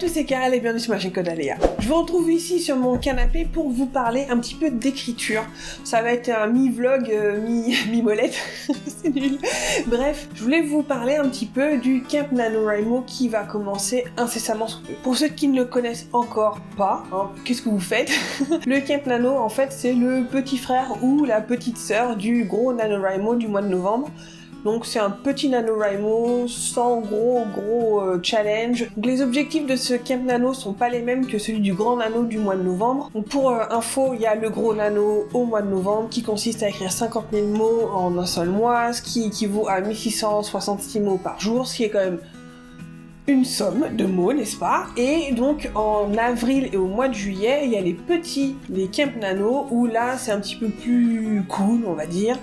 tous, c'est Karel et bienvenue sur ma chaîne Codaléa. Je vous retrouve ici sur mon canapé pour vous parler un petit peu d'écriture. Ça va être un mi-vlog, mi-molette, c'est nul. Bref, je voulais vous parler un petit peu du Camp NaNoWriMo qui va commencer incessamment sous peu. Pour ceux qui ne le connaissent encore pas, qu'est-ce que vous faites? Le Camp Nano, en fait, c'est le petit frère ou la petite sœur du gros NaNoWriMo du mois de novembre. Donc c'est un petit NaNoWriMo sans gros challenge. Donc, les objectifs de ce Camp Nano sont pas les mêmes que celui du grand Nano du mois de novembre. Donc pour info, il y a le gros Nano au mois de novembre qui consiste à écrire 50 000 mots en un seul mois, ce qui équivaut à 1666 mots par jour, ce qui est quand même une somme de mots, n'est-ce pas? Et donc en avril et au mois de juillet, il y a les Camp Nano, où là c'est un petit peu plus cool, on va dire.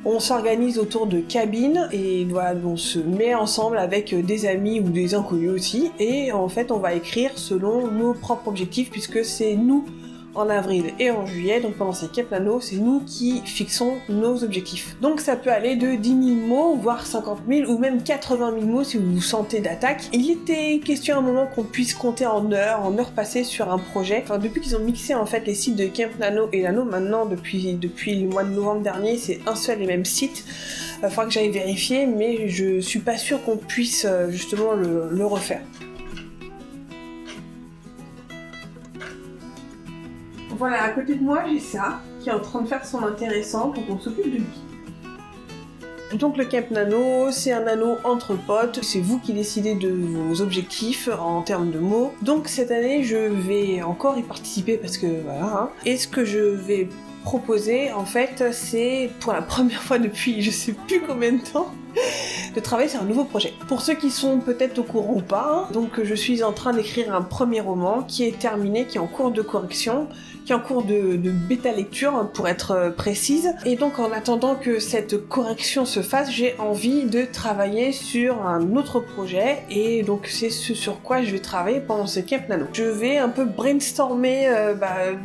On s'organise autour de cabines et voilà, on se met ensemble avec des amis ou des inconnus aussi, et en fait on va écrire selon nos propres objectifs puisque c'est nous en avril et en juillet, donc pendant ces Camp Nano, c'est nous qui fixons nos objectifs. Donc ça peut aller de 10 000 mots, voire 50 000, ou même 80 000 mots si vous vous sentez d'attaque. Il était question à un moment qu'on puisse compter en heures passées sur un projet. Enfin, depuis qu'ils ont mixé en fait les sites de Camp Nano et Nano, maintenant depuis le mois de novembre dernier, c'est un seul et même site. Il faudra que j'aille vérifier, mais je suis pas sûre qu'on puisse justement le refaire. Voilà, à côté de moi, j'ai ça, qui est en train de faire son intéressant pour qu'on s'occupe de lui. Donc le Camp Nano, c'est un nano entre potes, c'est vous qui décidez de vos objectifs en termes de mots. Donc cette année, je vais encore y participer parce que voilà. Et ce que je vais proposer, en fait, c'est pour la première fois depuis je sais plus combien de temps, de travailler sur un nouveau projet. Pour ceux qui sont peut-être au courant ou pas, donc je suis en train d'écrire un premier roman qui est terminé, qui est en cours de correction, qui est en cours de bêta lecture pour être précise. Et donc en attendant que cette correction se fasse, j'ai envie de travailler sur un autre projet, et donc c'est ce sur quoi je vais travailler pendant ce Camp Nano. Je vais un peu brainstormer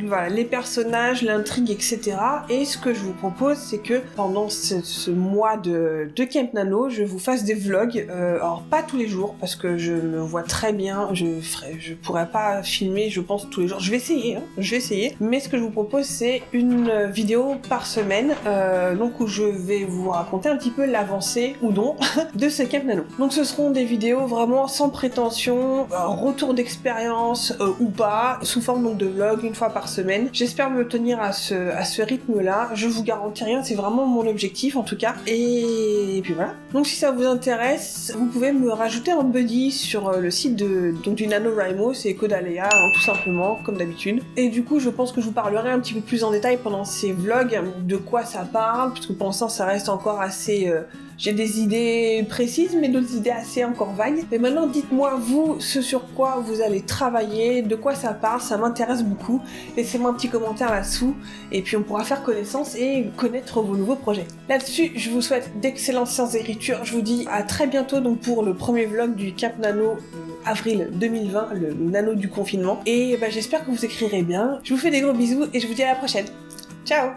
voilà, les personnages, l'intrigue, etc. Et ce que je vous propose, c'est que pendant ce mois de Camp Nano, je vous fasse des vlogs, alors pas tous les jours parce que je me vois très bien, je pourrais pas filmer je pense tous les jours, je vais essayer, mais ce que je vous propose c'est une vidéo par semaine, donc où je vais vous raconter un petit peu l'avancée ou non de ce Camp Nano. Donc ce seront des vidéos vraiment sans prétention, retour d'expérience ou pas, sous forme donc de vlog une fois par semaine. J'espère me tenir à ce rythme là, je vous garantis rien, c'est vraiment mon objectif en tout cas, et puis voilà. Donc si ça vous intéresse, vous pouvez me rajouter en buddy sur le site du NaNoWriMo, c'est Codaléa, tout simplement, comme d'habitude. Et du coup, je pense que je vous parlerai un petit peu plus en détail pendant ces vlogs, de quoi ça parle, parce que pour l'instant, ça reste encore assez... j'ai des idées précises, mais d'autres idées assez encore vagues. Mais maintenant, dites-moi, vous, ce sur quoi vous allez travailler, de quoi ça parle, ça m'intéresse beaucoup. Laissez-moi un petit commentaire là-dessous, et puis on pourra faire connaissance et connaître vos nouveaux projets. Là-dessus, je vous souhaite d'excellentes séances d'écriture. Je vous dis à très bientôt donc pour le premier vlog du Camp Nano avril 2020, le Nano du confinement. Et j'espère que vous écrirez bien. Je vous fais des gros bisous et je vous dis à la prochaine. Ciao!